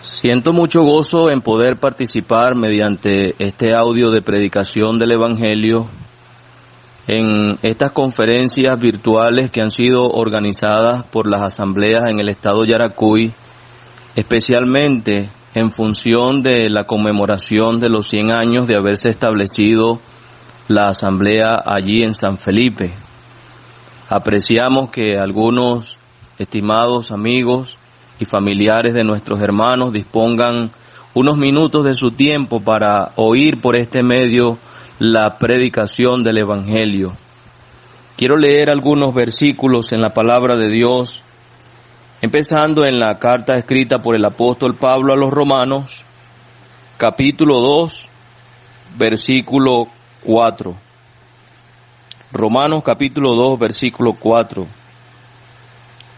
Siento mucho gozo en poder participar mediante este audio de predicación del Evangelio en estas conferencias virtuales que han sido organizadas por las asambleas en el estado Yaracuy, especialmente en función de la conmemoración de los 100 años de haberse establecido la asamblea allí en San Felipe. Apreciamos que algunos estimados amigos y familiares de nuestros hermanos dispongan unos minutos de su tiempo para oír por este medio la predicación del Evangelio. Quiero leer algunos versículos en la palabra de Dios, empezando en la carta escrita por el apóstol Pablo a los Romanos, capítulo 2, versículo 4. Romanos capítulo 2, versículo 4.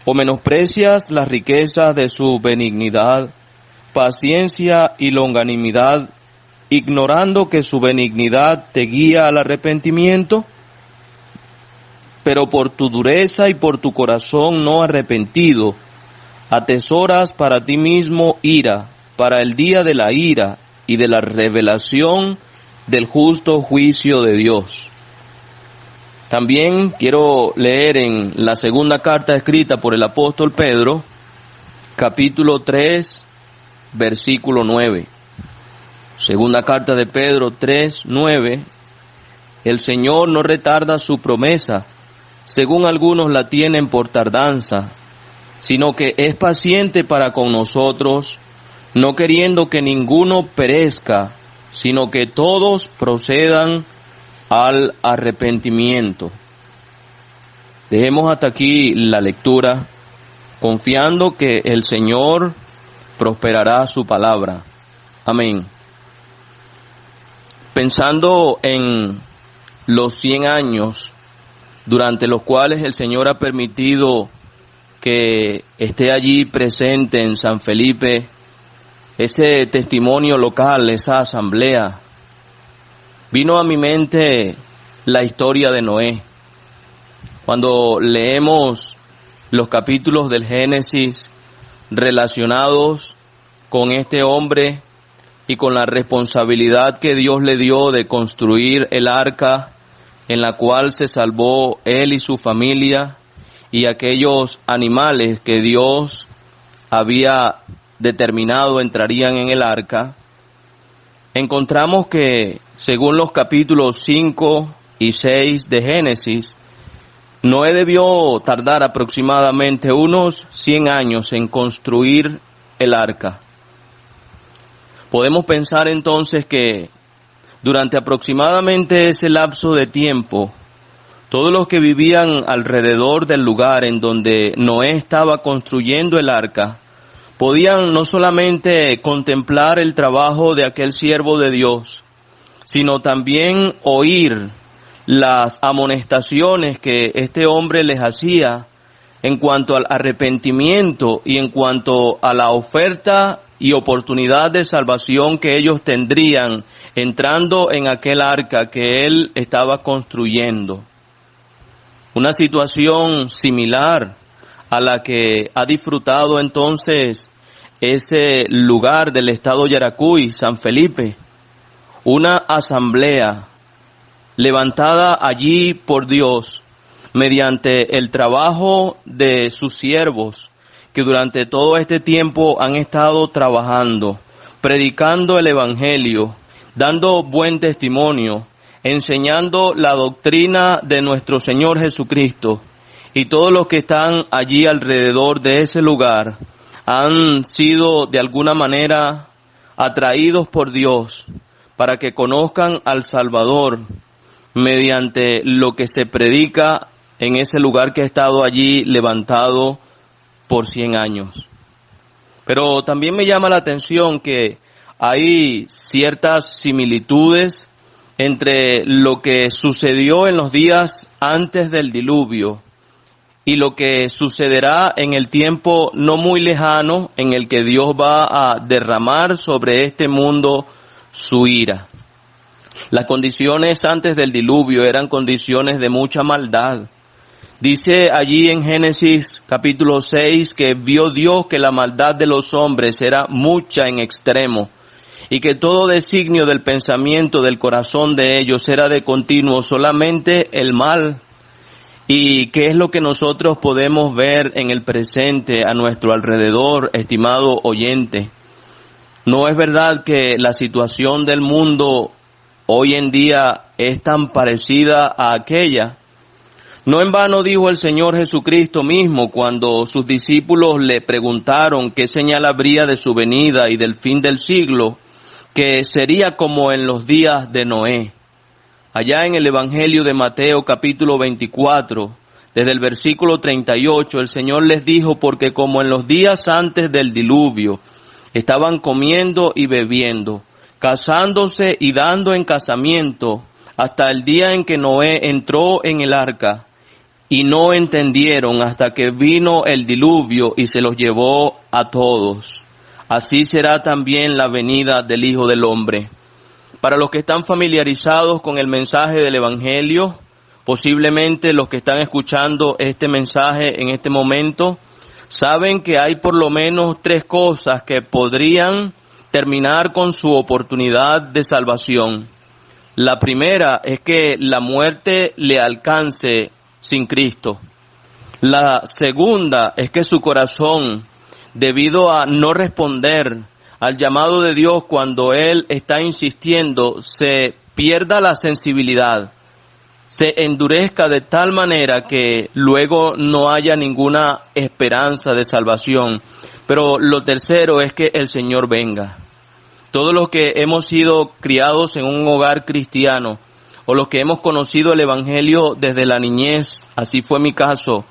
¿O menosprecias las riquezas de su benignidad, paciencia y longanimidad, ignorando que su benignidad te guía al arrepentimiento? Pero por tu dureza y por tu corazón no arrepentido, atesoras para ti mismo ira, para el día de la ira y de la revelación del justo juicio de Dios. También quiero leer en la segunda carta escrita por el apóstol Pedro, capítulo 3, versículo 9. Segunda carta de Pedro 3, 9. El Señor no retarda su promesa, según algunos la tienen por tardanza, sino que es paciente para con nosotros, no queriendo que ninguno perezca, sino que todos procedan al arrepentimiento. Dejemos hasta aquí la lectura, confiando que el Señor prosperará su palabra. Amén. Pensando en los 100 años durante los cuales el Señor ha permitido que esté allí presente en San Felipe ese testimonio local, esa asamblea, vino a mi mente la historia de Noé. Cuando leemos los capítulos del Génesis relacionados con este hombre y con la responsabilidad que Dios le dio de construir el arca en la cual se salvó él y su familia y aquellos animales que Dios había determinado entrarían en el arca, encontramos que, según los capítulos 5 y 6 de Génesis, Noé debió tardar aproximadamente unos 100 años en construir el arca. Podemos pensar entonces que durante aproximadamente ese lapso de tiempo, todos los que vivían alrededor del lugar en donde Noé estaba construyendo el arca, podían no solamente contemplar el trabajo de aquel siervo de Dios, sino también oír las amonestaciones que este hombre les hacía en cuanto al arrepentimiento y en cuanto a la oferta y oportunidad de salvación que ellos tendrían entrando en aquel arca que él estaba construyendo. Una situación similar a la que ha disfrutado entonces ese lugar del estado Yaracuy, San Felipe, una asamblea levantada allí por Dios mediante el trabajo de sus siervos que durante todo este tiempo han estado trabajando, predicando el Evangelio, dando buen testimonio, enseñando la doctrina de nuestro Señor Jesucristo, y todos los que están allí alrededor de ese lugar han sido de alguna manera atraídos por Dios para que conozcan al Salvador mediante lo que se predica en ese lugar que ha estado allí levantado por 100 años. Pero también me llama la atención que hay ciertas similitudes entre lo que sucedió en los días antes del diluvio y lo que sucederá en el tiempo no muy lejano en el que Dios va a derramar sobre este mundo su ira. Las condiciones antes del diluvio eran condiciones de mucha maldad, Dice allí en Génesis capítulo 6 que vio Dios que la maldad de los hombres era mucha en extremo y que todo designio del pensamiento del corazón de ellos era de continuo solamente el mal. ¿Y qué es lo que nosotros podemos ver en el presente a nuestro alrededor, estimado oyente? ¿No es verdad que la situación del mundo hoy en día es tan parecida a aquella? No en vano dijo el Señor Jesucristo mismo cuando sus discípulos le preguntaron qué señal habría de su venida y del fin del siglo, que sería como en los días de Noé. Allá en el Evangelio de Mateo capítulo 24, desde el versículo 38, el Señor les dijo, porque como en los días antes del diluvio, estaban comiendo y bebiendo, casándose y dando en casamiento, hasta el día en que Noé entró en el arca, y no entendieron hasta que vino el diluvio y se los llevó a todos. Así será también la venida del Hijo del Hombre. Para los que están familiarizados con el mensaje del Evangelio, posiblemente los que están escuchando este mensaje en este momento, saben que hay por lo menos 3 cosas que podrían terminar con su oportunidad de salvación. La primera es que la muerte le alcance sin Cristo. La segunda es que su corazón, debido a no responder al llamado de Dios cuando Él está insistiendo, se pierda la sensibilidad, se endurezca de tal manera que luego no haya ninguna esperanza de salvación. Pero lo tercero es que el Señor venga. Todos los que hemos sido criados en un hogar cristiano, o los que hemos conocido el Evangelio desde la niñez, así fue mi caso,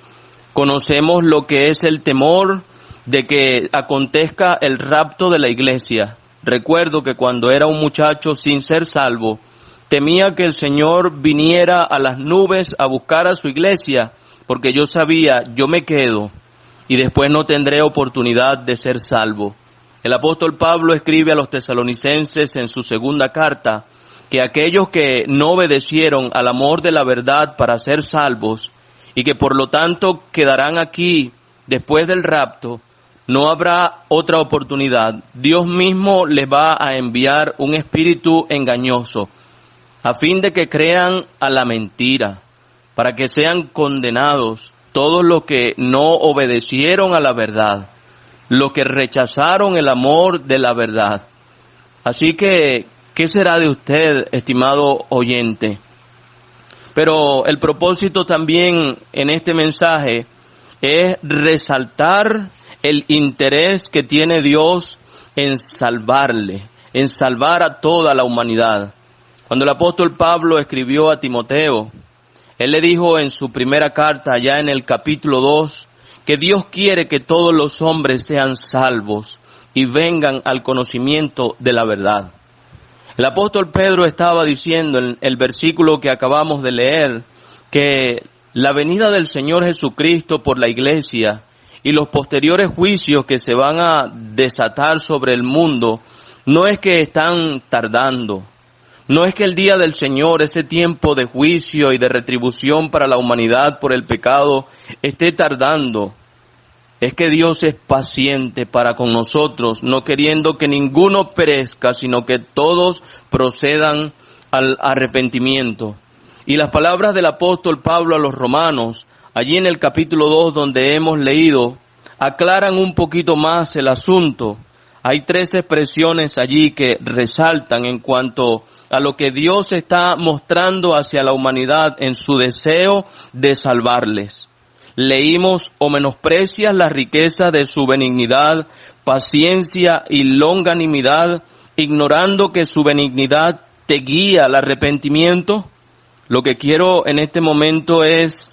conocemos lo que es el temor de que acontezca el rapto de la iglesia. Recuerdo que cuando era un muchacho sin ser salvo, temía que el Señor viniera a las nubes a buscar a su iglesia, porque yo sabía, yo me quedo y después no tendré oportunidad de ser salvo. El apóstol Pablo escribe a los tesalonicenses en su segunda carta que aquellos que no obedecieron al amor de la verdad para ser salvos y que por lo tanto quedarán aquí después del rapto, no habrá otra oportunidad. Dios mismo les va a enviar un espíritu engañoso a fin de que crean a la mentira, para que sean condenados todos los que no obedecieron a la verdad, los que rechazaron el amor de la verdad. Así que, ¿qué será de usted, estimado oyente? Pero el propósito también en este mensaje es resaltar el interés que tiene Dios en salvarle, en salvar a toda la humanidad. Cuando el apóstol Pablo escribió a Timoteo, él le dijo en su primera carta, ya en el capítulo 2, que Dios quiere que todos los hombres sean salvos y vengan al conocimiento de la verdad. El apóstol Pedro estaba diciendo en el versículo que acabamos de leer, que la venida del Señor Jesucristo por la iglesia y los posteriores juicios que se van a desatar sobre el mundo, no es que están tardando. No es que el día del Señor, ese tiempo de juicio y de retribución para la humanidad por el pecado, esté tardando. Es que Dios es paciente para con nosotros, no queriendo que ninguno perezca, sino que todos procedan al arrepentimiento. Y las palabras del apóstol Pablo a los romanos, allí en el capítulo 2 donde hemos leído, aclaran un poquito más el asunto. Hay 3 expresiones allí que resaltan en cuanto a lo que Dios está mostrando hacia la humanidad en su deseo de salvarles. Leímos, o menosprecias la riqueza de su benignidad, paciencia y longanimidad, ignorando que su benignidad te guía al arrepentimiento. Lo que quiero en este momento es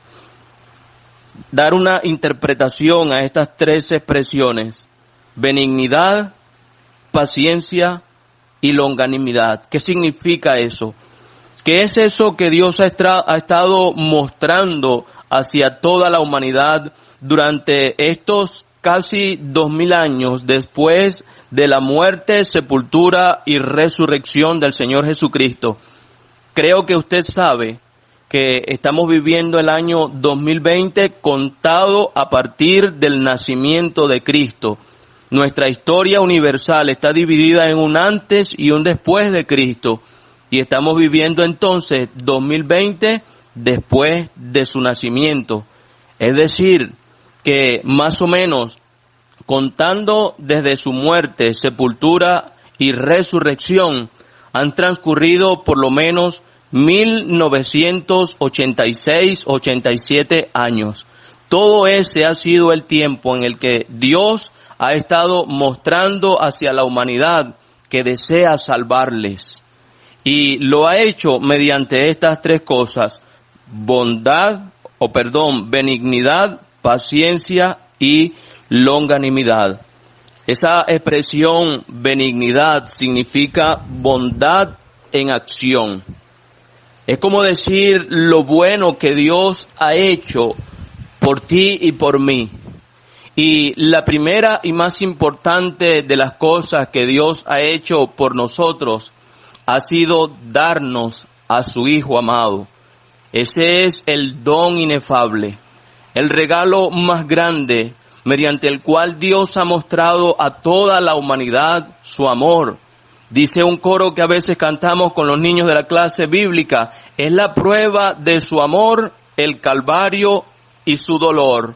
dar una interpretación a estas 3 expresiones: benignidad, paciencia y longanimidad. ¿Qué significa eso? ¿Qué es eso que Dios ha estado mostrando hacia toda la humanidad durante estos casi 2000 años después de la muerte, sepultura y resurrección del Señor Jesucristo? Creo que usted sabe que estamos viviendo el año 2020 contado a partir del nacimiento de Cristo. Nuestra historia universal está dividida en un antes y un después de Cristo, y estamos viviendo entonces 2020 después de su nacimiento. Es decir, que más o menos, contando desde su muerte, sepultura y resurrección, han transcurrido por lo menos 1986-87 años. Todo ese ha sido el tiempo en el que Dios ha estado mostrando hacia la humanidad que desea salvarles. Y lo ha hecho mediante estas tres cosas: benignidad, paciencia y longanimidad. Esa expresión benignidad significa bondad en acción. Es como decir lo bueno que Dios ha hecho por ti y por mí. Y la primera y más importante de las cosas que Dios ha hecho por nosotros ha sido darnos a su Hijo amado. Ese es el don inefable, el regalo más grande mediante el cual Dios ha mostrado a toda la humanidad su amor. Dice un coro que a veces cantamos con los niños de la clase bíblica: es la prueba de su amor, el Calvario y su dolor.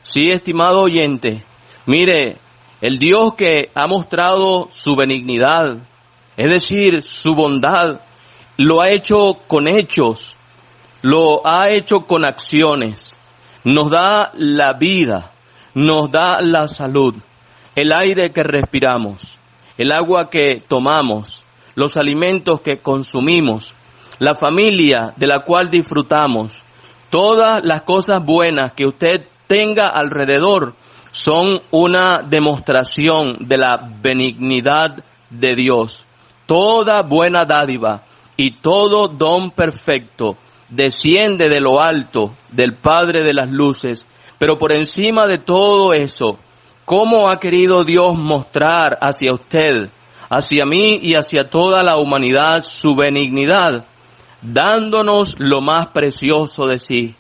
Sí, estimado oyente, mire, el Dios que ha mostrado su benignidad, es decir, su bondad, lo ha hecho con hechos, lo ha hecho con acciones. Nos da la vida, nos da la salud, el aire que respiramos, el agua que tomamos, los alimentos que consumimos, la familia de la cual disfrutamos. Todas las cosas buenas que usted tenga alrededor son una demostración de la benignidad de Dios. Toda buena dádiva y todo don perfecto desciende de lo alto, del Padre de las luces. Pero por encima de todo eso, ¿cómo ha querido Dios mostrar hacia usted, hacia mí y hacia toda la humanidad su benignidad? Dándonos lo más precioso de sí.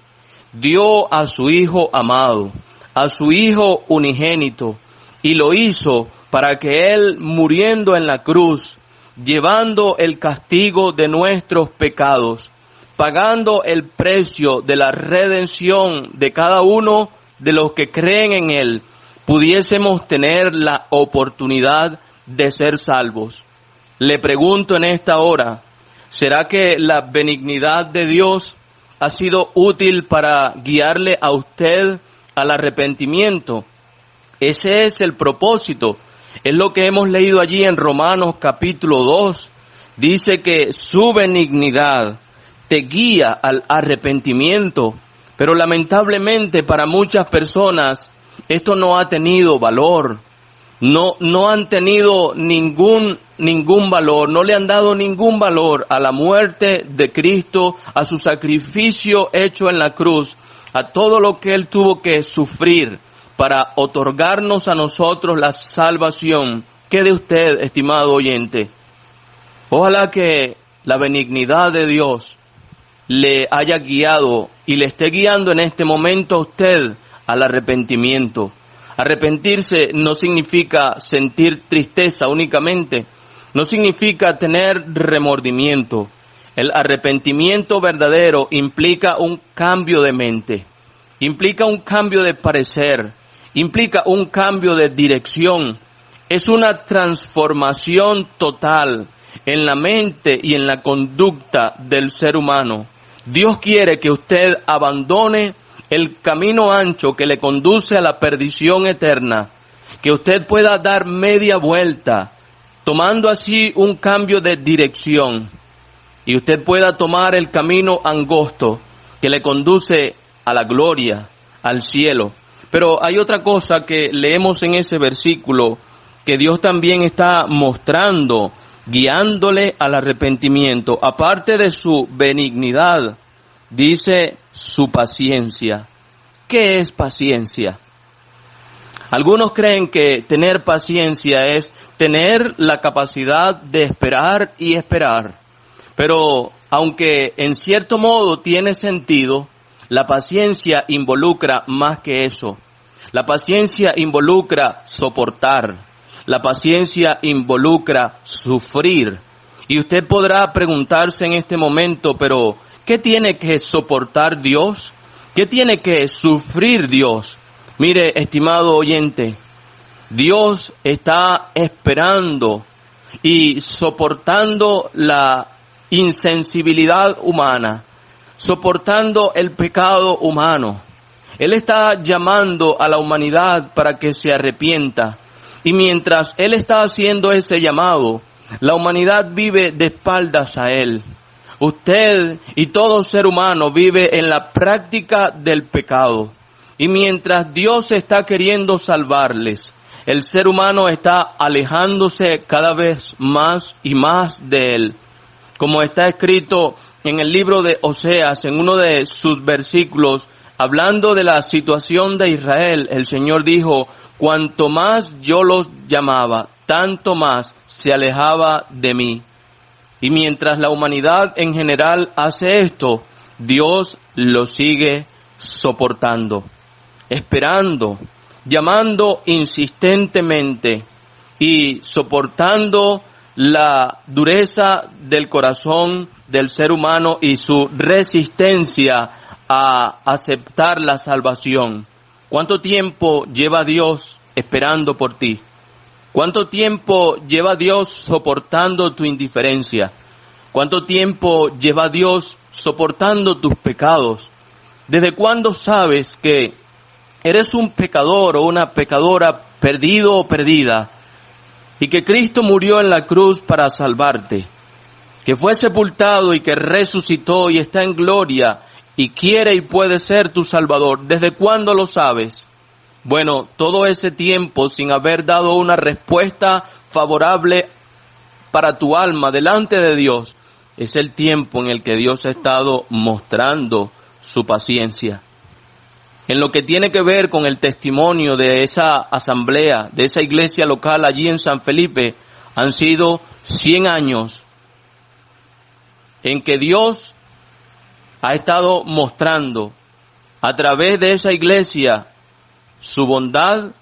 Dio a su Hijo amado, a su Hijo unigénito, y lo hizo para que Él, muriendo en la cruz, llevando el castigo de nuestros pecados, pagando el precio de la redención de cada uno de los que creen en Él, pudiésemos tener la oportunidad de ser salvos. Le pregunto en esta hora, ¿será que la benignidad de Dios ha sido útil para guiarle a usted al arrepentimiento? Ese es el propósito. Es lo que hemos leído allí en Romanos capítulo 2. Dice que su benignidad te guía al arrepentimiento. Pero lamentablemente para muchas personas esto no ha tenido valor. No han tenido ningún valor, no le han dado ningún valor a la muerte de Cristo, a su sacrificio hecho en la cruz, a todo lo que Él tuvo que sufrir para otorgarnos a nosotros la salvación. ¿Qué de usted, estimado oyente? Ojalá que la benignidad de Dios le haya guiado y le esté guiando en este momento a usted al arrepentimiento. Arrepentirse no significa sentir tristeza únicamente, no significa tener remordimiento. El arrepentimiento verdadero implica un cambio de mente, implica un cambio de parecer, implica un cambio de dirección. Es una transformación total en la mente y en la conducta del ser humano. Dios quiere que usted abandone el camino ancho que le conduce a la perdición eterna, que usted pueda dar media vuelta, tomando así un cambio de dirección, y usted pueda tomar el camino angosto que le conduce a la gloria, al cielo. Pero hay otra cosa que leemos en ese versículo, que Dios también está mostrando, guiándole al arrepentimiento. Aparte de su benignidad, dice su paciencia. ¿Qué es paciencia? Algunos creen que tener paciencia es tener la capacidad de esperar y esperar. Pero aunque en cierto modo tiene sentido, la paciencia involucra más que eso. La paciencia involucra soportar. La paciencia involucra sufrir. Y usted podrá preguntarse en este momento, pero ¿qué tiene que soportar Dios? ¿Qué tiene que sufrir Dios? Mire, estimado oyente, Dios está esperando y soportando la insensibilidad humana, soportando el pecado humano. Él está llamando a la humanidad para que se arrepienta. Y mientras Él está haciendo ese llamado, la humanidad vive de espaldas a Él. Usted y todo ser humano vive en la práctica del pecado. Y mientras Dios está queriendo salvarles, el ser humano está alejándose cada vez más y más de Él. Como está escrito en el libro de Oseas, en uno de sus versículos, hablando de la situación de Israel, el Señor dijo: cuanto más yo los llamaba, tanto más se alejaba de mí. Y mientras la humanidad en general hace esto, Dios lo sigue soportando, esperando, llamando insistentemente y soportando la dureza del corazón del ser humano y su resistencia a aceptar la salvación. ¿Cuánto tiempo lleva Dios esperando por ti? ¿Cuánto tiempo lleva Dios soportando tu indiferencia? ¿Cuánto tiempo lleva Dios soportando tus pecados? ¿Desde cuándo sabes que eres un pecador o una pecadora perdido o perdida y que Cristo murió en la cruz para salvarte? Que fue sepultado y que resucitó y está en gloria y quiere y puede ser tu Salvador. ¿Desde cuándo lo sabes? Bueno, todo ese tiempo sin haber dado una respuesta favorable para tu alma delante de Dios, es el tiempo en el que Dios ha estado mostrando su paciencia. En lo que tiene que ver con el testimonio de esa asamblea, de esa iglesia local allí en San Felipe, han sido 100 años en que Dios ha estado mostrando a través de esa iglesia su bondad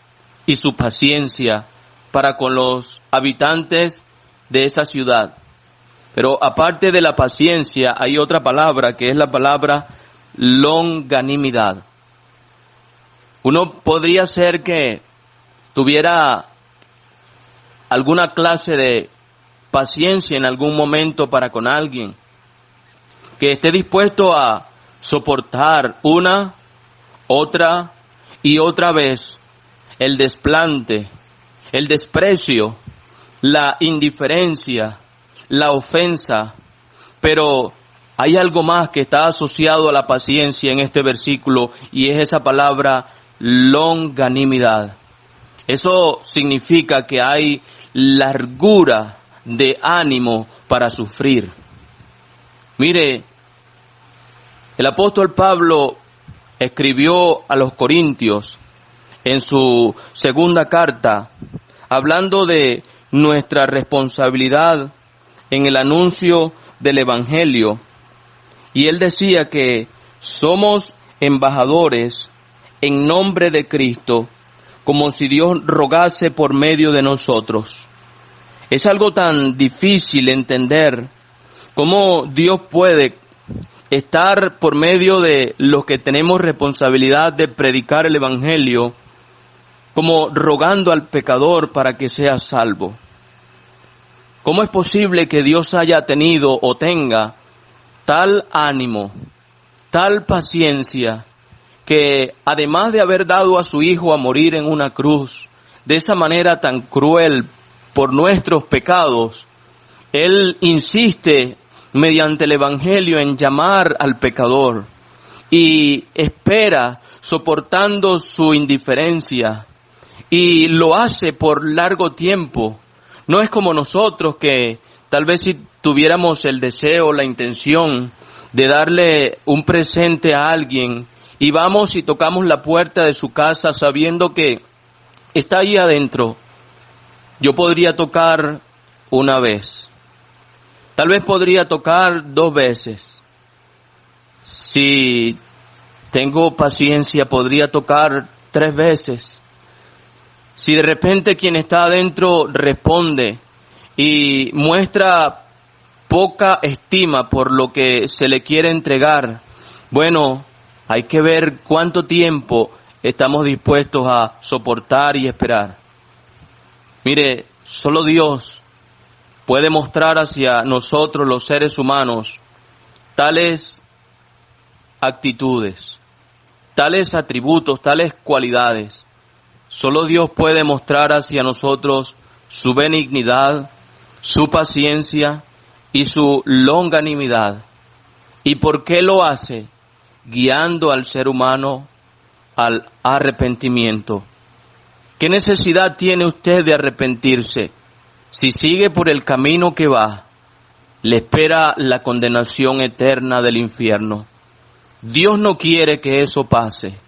y su paciencia para con los habitantes de esa ciudad. Pero aparte de la paciencia, hay otra palabra que es la palabra longanimidad. Uno podría ser que tuviera alguna clase de paciencia en algún momento para con alguien, que esté dispuesto a soportar una, otra y otra vez el desplante, el desprecio, la indiferencia, la ofensa. Pero hay algo más que está asociado a la paciencia en este versículo, y es esa palabra longanimidad. Eso significa que hay largura de ánimo para sufrir. Mire, el apóstol Pablo escribió a los Corintios en su segunda carta, hablando de nuestra responsabilidad en el anuncio del Evangelio. Y él decía que somos embajadores en nombre de Cristo, como si Dios rogase por medio de nosotros. Es algo tan difícil entender cómo Dios puede estar por medio de los que tenemos responsabilidad de predicar el Evangelio, como rogando al pecador para que sea salvo. ¿Cómo es posible que Dios haya tenido o tenga tal ánimo, tal paciencia, que además de haber dado a su Hijo a morir en una cruz de esa manera tan cruel por nuestros pecados, Él insiste mediante el Evangelio en llamar al pecador y espera soportando su indiferencia, y lo hace por largo tiempo? No es como nosotros, que tal vez si tuviéramos el deseo, la intención de darle un presente a alguien y vamos y tocamos la puerta de su casa sabiendo que está ahí adentro. Yo podría tocar una vez, Tal vez podría tocar 2 veces. Si tengo paciencia, podría tocar 3 veces. Si de repente quien está adentro responde y muestra poca estima por lo que se le quiere entregar, bueno, hay que ver cuánto tiempo estamos dispuestos a soportar y esperar. Mire, solo Dios puede mostrar hacia nosotros los seres humanos tales actitudes, tales atributos, tales cualidades. Solo Dios puede mostrar hacia nosotros su benignidad, su paciencia y su longanimidad. ¿Y por qué lo hace? Guiando al ser humano al arrepentimiento. ¿Qué necesidad tiene usted de arrepentirse? Si sigue por el camino que va, le espera la condenación eterna del infierno. Dios no quiere que eso pase.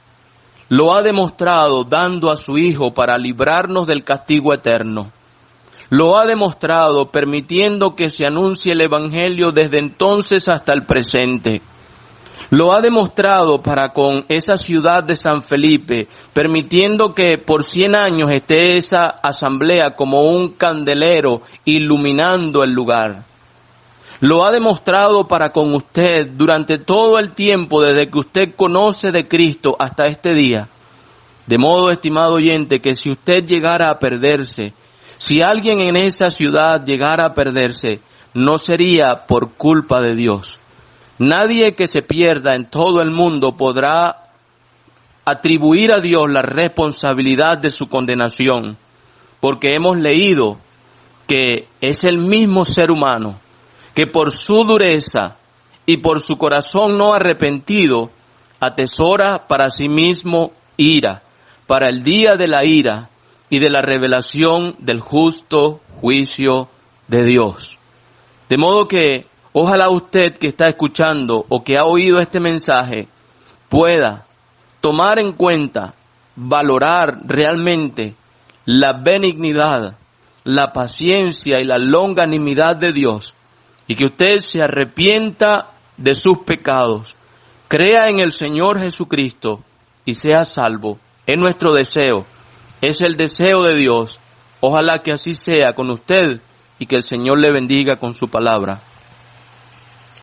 Lo ha demostrado dando a su Hijo para librarnos del castigo eterno. Lo ha demostrado permitiendo que se anuncie el Evangelio desde entonces hasta el presente. Lo ha demostrado para con esa ciudad de San Felipe, permitiendo que por 100 años esté esa asamblea como un candelero iluminando el lugar. Lo ha demostrado para con usted durante todo el tiempo desde que usted conoce de Cristo hasta este día. De modo, estimado oyente, que si usted llegara a perderse, si alguien en esa ciudad llegara a perderse, no sería por culpa de Dios. Nadie que se pierda en todo el mundo podrá atribuir a Dios la responsabilidad de su condenación, porque hemos leído que es el mismo ser humano que por su dureza y por su corazón no arrepentido, atesora para sí mismo ira, para el día de la ira y de la revelación del justo juicio de Dios. De modo que, ojalá usted que está escuchando o que ha oído este mensaje pueda tomar en cuenta, valorar realmente la benignidad, la paciencia y la longanimidad de Dios, y que usted se arrepienta de sus pecados, crea en el Señor Jesucristo y sea salvo. Es nuestro deseo, es el deseo de Dios. Ojalá que así sea con usted y que el Señor le bendiga con su palabra.